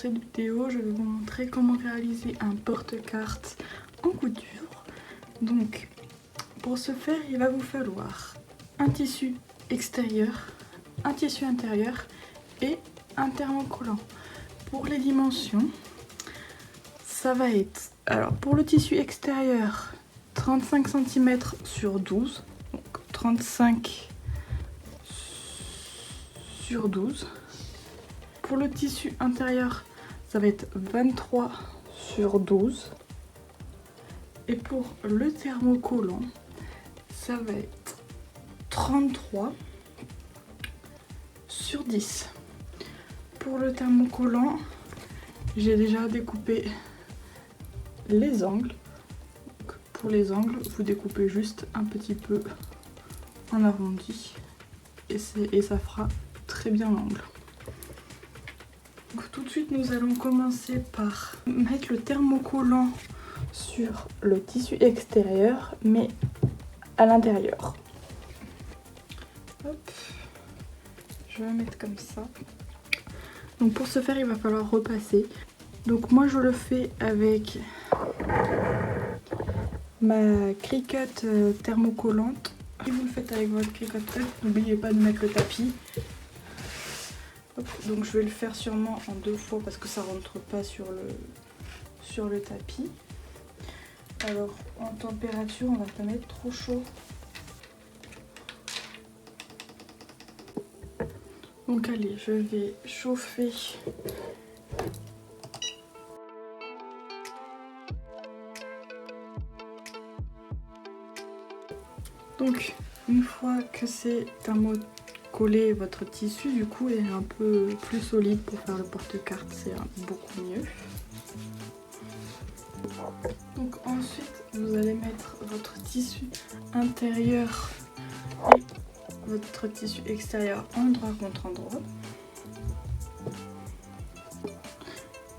cette vidéo, je vais vous montrer comment réaliser un porte-carte en couture. Donc, pour ce faire, il va vous falloir un tissu extérieur, un tissu intérieur et un thermocollant. Pour les dimensions, ça va être, alors pour le tissu extérieur, 35 cm sur 12, donc 35 sur 12. Pour le tissu intérieur, ça va être 23 sur 12. Et pour le thermocollant, ça va être 33 sur 10. Pour le thermocollant, j'ai déjà découpé les angles. Donc pour les angles, vous découpez juste un petit peu en arrondi et ça fera très bien l'angle. Donc tout de suite, nous allons commencer par mettre le thermocollant sur le tissu extérieur, mais à l'intérieur. Hop, je vais mettre comme ça. Donc pour ce faire, il va falloir repasser. Donc moi je le fais avec ma Cricut thermocollante. Si vous le faites avec votre Cricut, n'oubliez pas de mettre le tapis. Hop, donc je vais le faire sûrement en 2 fois parce que ça rentre pas sur le tapis. Alors en température, on va pas mettre trop chaud. Donc allez, je vais chauffer donc une fois que c'est thermocollé, votre tissu du coup est un peu plus solide pour faire le porte-carte, c'est beaucoup mieux. Donc ensuite vous allez mettre votre tissu intérieur et votre tissu extérieur endroit contre endroit.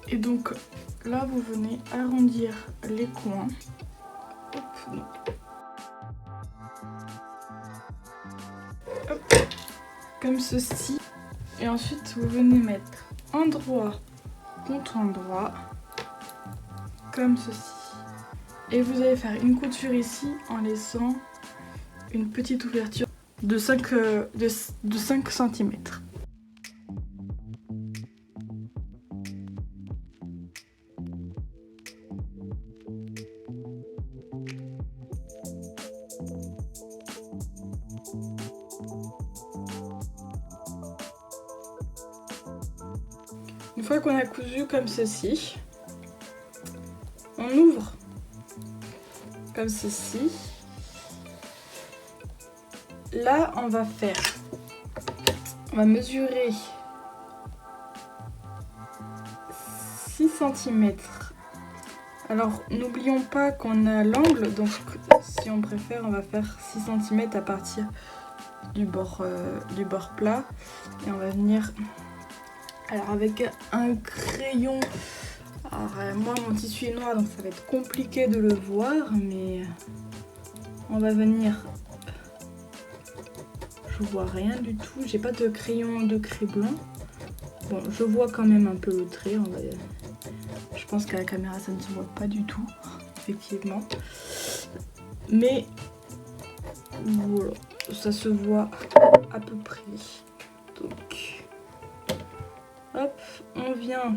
Et donc là vous venez arrondir les coins. Hop, hop, comme ceci. Et ensuite vous venez mettre endroit contre endroit comme ceci. Et vous allez faire une couture ici en laissant une petite ouverture de 5 cm. Une fois qu'on a cousu comme ceci, on ouvre comme ceci. Là, on va mesurer 6 cm. Alors, n'oublions pas qu'on a l'angle, donc si on préfère, on va faire 6 cm à partir du bord plat. Et on va venir, alors avec un crayon, alors moi mon tissu est noir donc ça va être compliqué de le voir, mais on va venir, je vois rien du tout, j'ai pas de crayon de craie blanc. Bon, je vois quand même un peu le trait, je pense qu'à la caméra ça ne se voit pas du tout, effectivement. Mais voilà, ça se voit à peu près. Donc, hop, on vient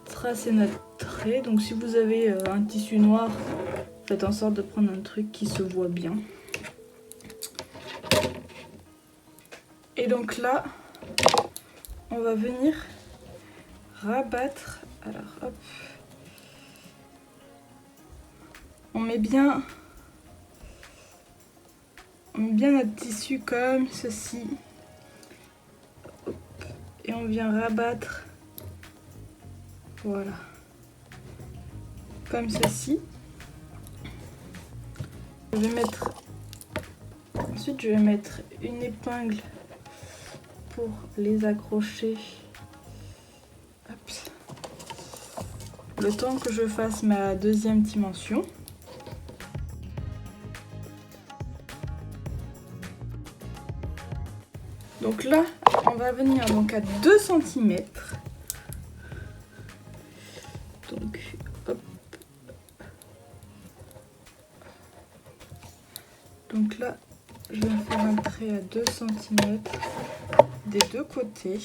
tracer notre trait. Donc si vous avez un tissu noir, faites en sorte de prendre un truc qui se voit bien. Et donc là, on va venir rabattre. Alors hop, on met bien notre tissu comme ceci. Hop, et on vient rabattre. Voilà, comme ceci. Ensuite je vais mettre une épingle pour les accrocher. Hop. Le temps que je fasse ma deuxième dimension. Donc là, on va venir donc à 2 cm. Donc là, je vais faire un trait à 2 cm des deux côtés.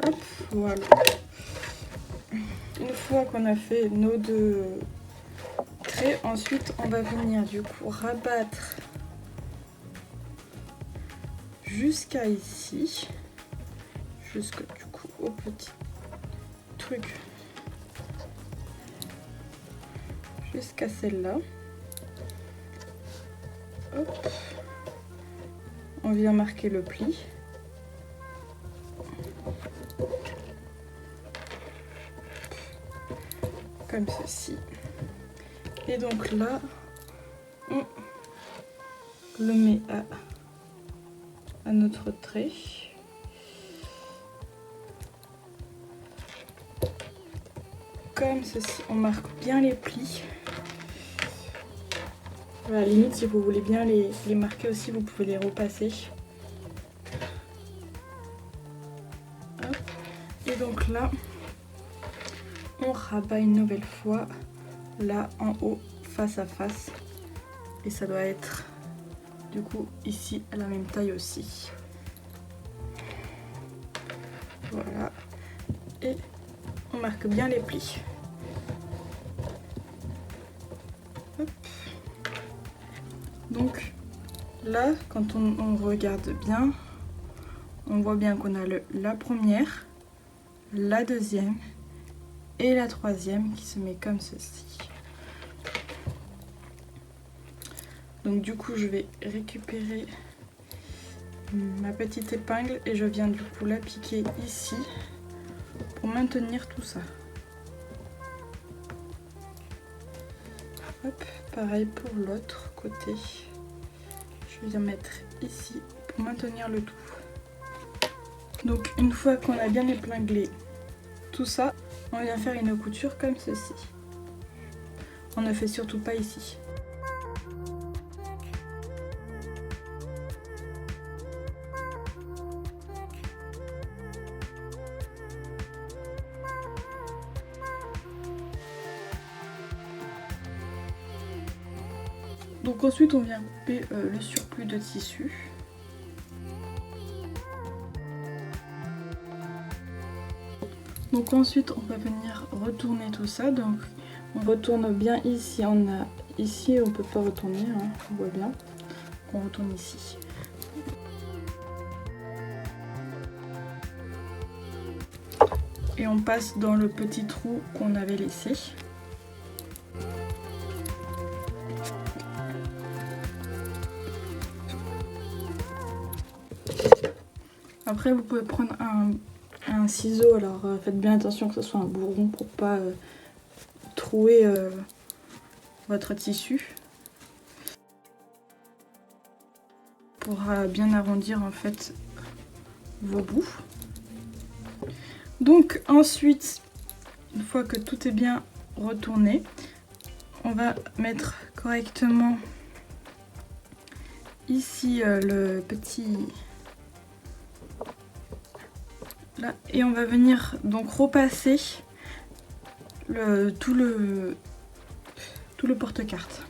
Hop, voilà. Une fois qu'on a fait nos deux traits, ensuite on va venir du coup rabattre jusqu'à ici, jusque du coup au petit truc, jusqu'à celle-là. Hop, on vient marquer le pli. Comme ceci. Et donc là, on le met à notre trait. Comme ceci, on marque bien les plis. À la limite, si vous voulez bien les marquer aussi, vous pouvez les repasser. Hop. Et donc là, on rabat une nouvelle fois, là en haut, face à face. Et ça doit être du coup ici à la même taille aussi. Voilà. Et on marque bien les plis. Hop. Donc là, quand on regarde bien, on voit bien qu'on a la première, la deuxième et la troisième qui se met comme ceci. Donc du coup je vais récupérer ma petite épingle et je viens du coup la piquer ici pour maintenir tout ça. Hop, pareil pour l'autre côté. Je viens mettre ici pour maintenir le tout. Donc une fois qu'on a bien épinglé tout ça, on vient faire une couture comme ceci. On ne fait surtout pas ici. Donc ensuite on vient couper le surplus de tissu. Donc ensuite on va venir retourner tout ça. Donc on retourne bien ici. Ici on peut pas retourner, hein, on voit bien. On retourne ici. Et on passe dans le petit trou qu'on avait laissé. Après vous pouvez prendre un ciseau, alors faites bien attention que ce soit un bourron pour pas trouer votre tissu. Pour bien arrondir en fait vos bouts. Donc ensuite, une fois que tout est bien retourné, on va mettre correctement ici le petit... là, et on va venir donc repasser tout le porte-carte.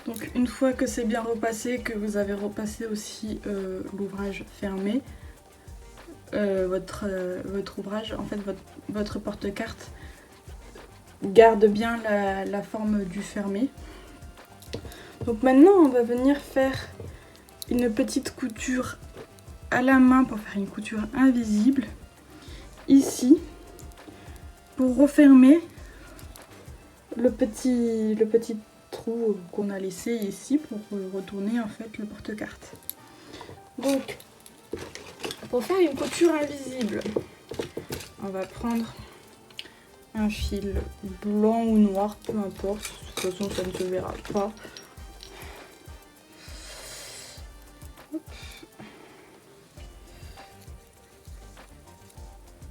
Donc une fois que c'est bien repassé, que vous avez repassé aussi l'ouvrage fermé, votre ouvrage, en fait votre porte-carte garde bien la forme du fermé. Donc maintenant on va venir faire une petite couture à la main pour faire une couture invisible ici pour refermer le petit trou qu'on a laissé ici pour retourner en fait le porte-carte. Donc pour faire une couture invisible, on va prendre un fil blanc ou noir, peu importe, de toute façon ça ne se verra pas.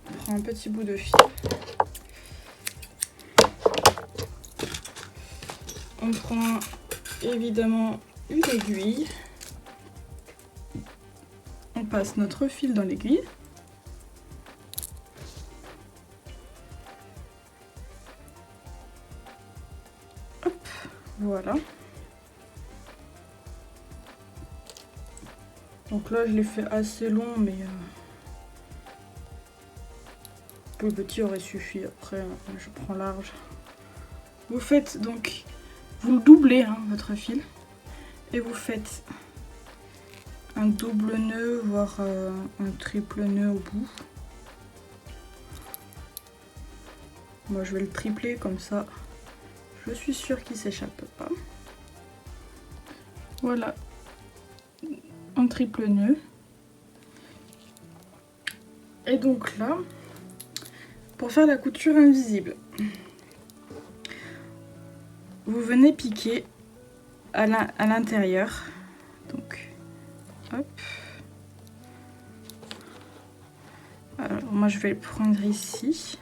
On prend un petit bout de fil. On prend évidemment une aiguille. On passe notre fil dans l'aiguille. Voilà. Donc là je l'ai fait assez long, mais le petit aurait suffi. Après je prends large. Vous faites donc, vous le doublez hein, votre fil, et vous faites un double nœud, voire un triple nœud au bout. Moi je vais le tripler comme ça, je suis sûre qu'il s'échappe pas. Voilà, un triple nœud. Et donc là, pour faire la couture invisible, vous venez piquer à l'intérieur. Donc, hop. Alors moi je vais le prendre ici,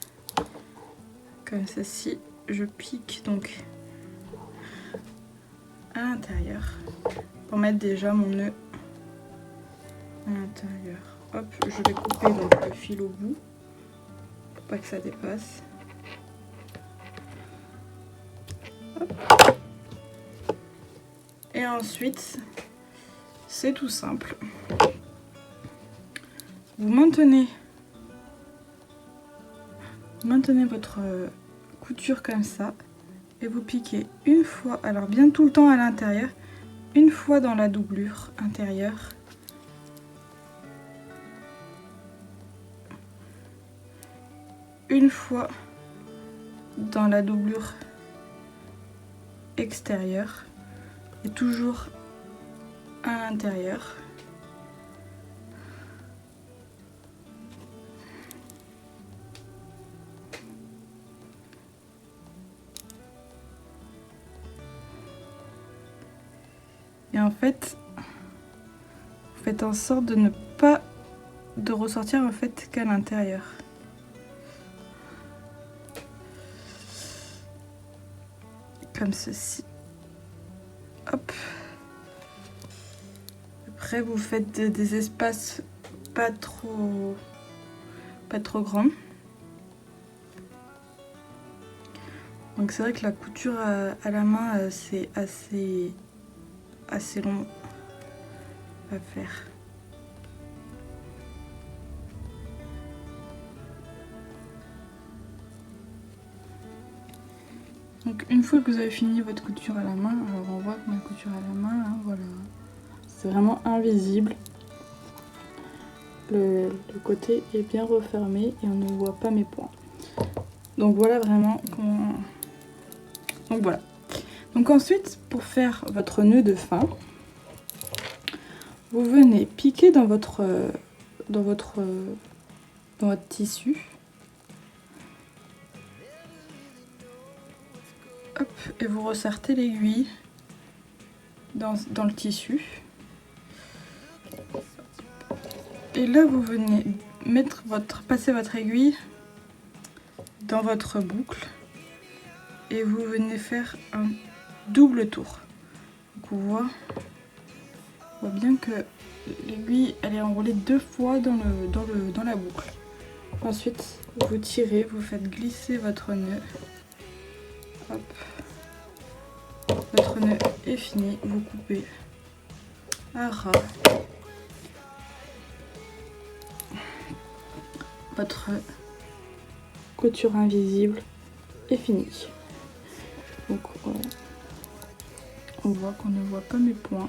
comme ceci. Je pique donc à l'intérieur pour mettre déjà mon nœud à l'intérieur. Hop, je vais couper donc le fil au bout pour pas que ça dépasse. Hop. Et ensuite, c'est tout simple. Vous maintenez votre couture comme ça et vous piquez une fois, alors bien tout le temps à l'intérieur, une fois dans la doublure intérieure. Une fois dans la doublure extérieure et toujours à l'intérieur. Et en fait, vous faites en sorte de ne pas ressortir en fait qu'à l'intérieur. Comme ceci. Hop. Après vous faites des espaces pas trop grands. Donc c'est vrai que la couture à la main c'est assez long à faire. Donc une fois que vous avez fini votre couture à la main, alors on voit que ma couture à la main, hein, voilà, c'est vraiment invisible. Le côté est bien refermé et on ne voit pas mes points. Donc voilà vraiment comment... Donc voilà. Donc ensuite, pour faire votre nœud de fin, vous venez piquer dans votre tissu. Hop, et vous ressortez l'aiguille dans le tissu. Et là, vous venez passer votre aiguille dans votre boucle et vous venez faire un double tour. Donc on voit bien que l'aiguille elle est enroulée 2 fois dans la boucle. Ensuite, vous tirez, vous faites glisser votre nœud. Hop. Votre nœud est fini, vous coupez à ras. Votre couture invisible est finie. Donc voilà. On voit qu'on ne voit pas mes points.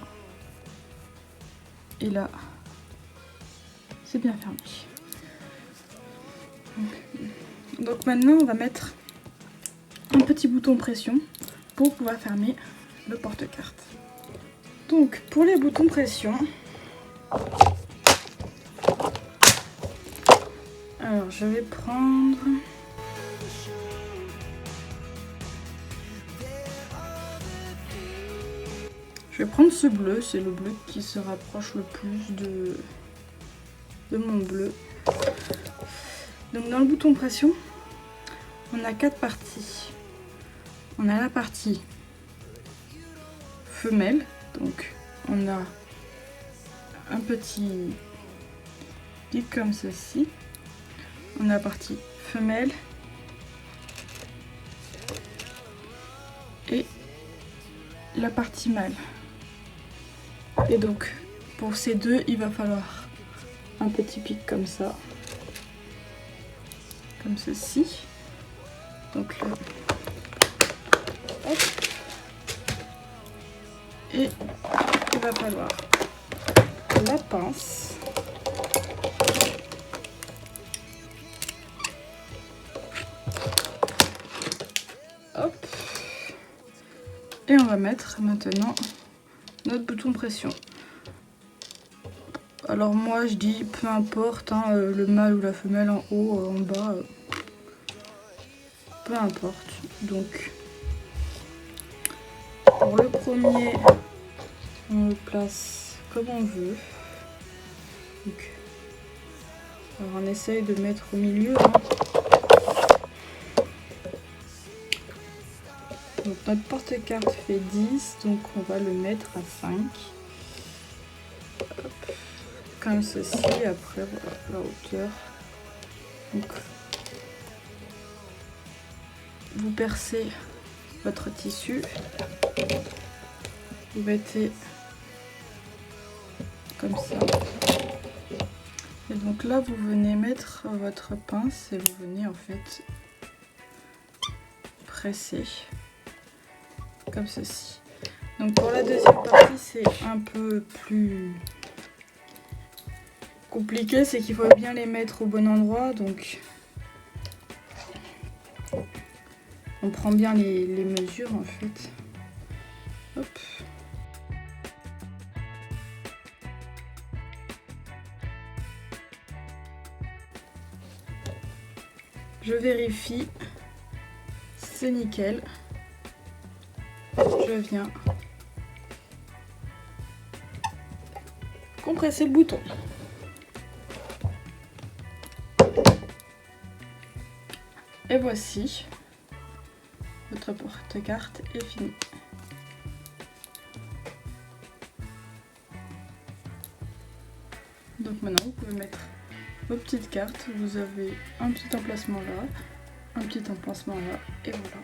Et là, c'est bien fermé. Donc maintenant, on va mettre un petit bouton pression pour pouvoir fermer le porte-carte. Donc pour les boutons pression, alors je vais prendre... Je vais prendre ce bleu, c'est le bleu qui se rapproche le plus de mon bleu. Donc dans le bouton pression, on a 4 parties. On a la partie femelle, donc on a un petit pic comme ceci. On a la partie femelle. Et la partie mâle. Et donc pour ces deux, il va falloir un petit pic comme ça, comme ceci. Donc là, hop. Et il va falloir la pince. Hop. Et on va mettre maintenant notre bouton pression. Alors moi je dis peu importe, hein, le mâle ou la femelle en haut, en bas, peu importe. Donc pour le premier, on le place comme on veut. Donc, alors on essaye de mettre au milieu. Hein. Donc notre porte-carte fait 10, donc on va le mettre à 5. Hop. Comme ceci, après voilà la hauteur. Donc vous percez votre tissu, vous mettez comme ça. Et donc là vous venez mettre votre pince et vous venez en fait presser comme ceci. Donc pour la deuxième partie c'est un peu plus compliqué, c'est qu'il faut bien les mettre au bon endroit, donc on prend bien les mesures en fait. Hop. Je vérifie, c'est nickel. Je viens compresser le bouton. Et voici, votre porte-carte est finie. Donc maintenant vous pouvez mettre vos petites cartes, vous avez un petit emplacement là, un petit emplacement là, et voilà.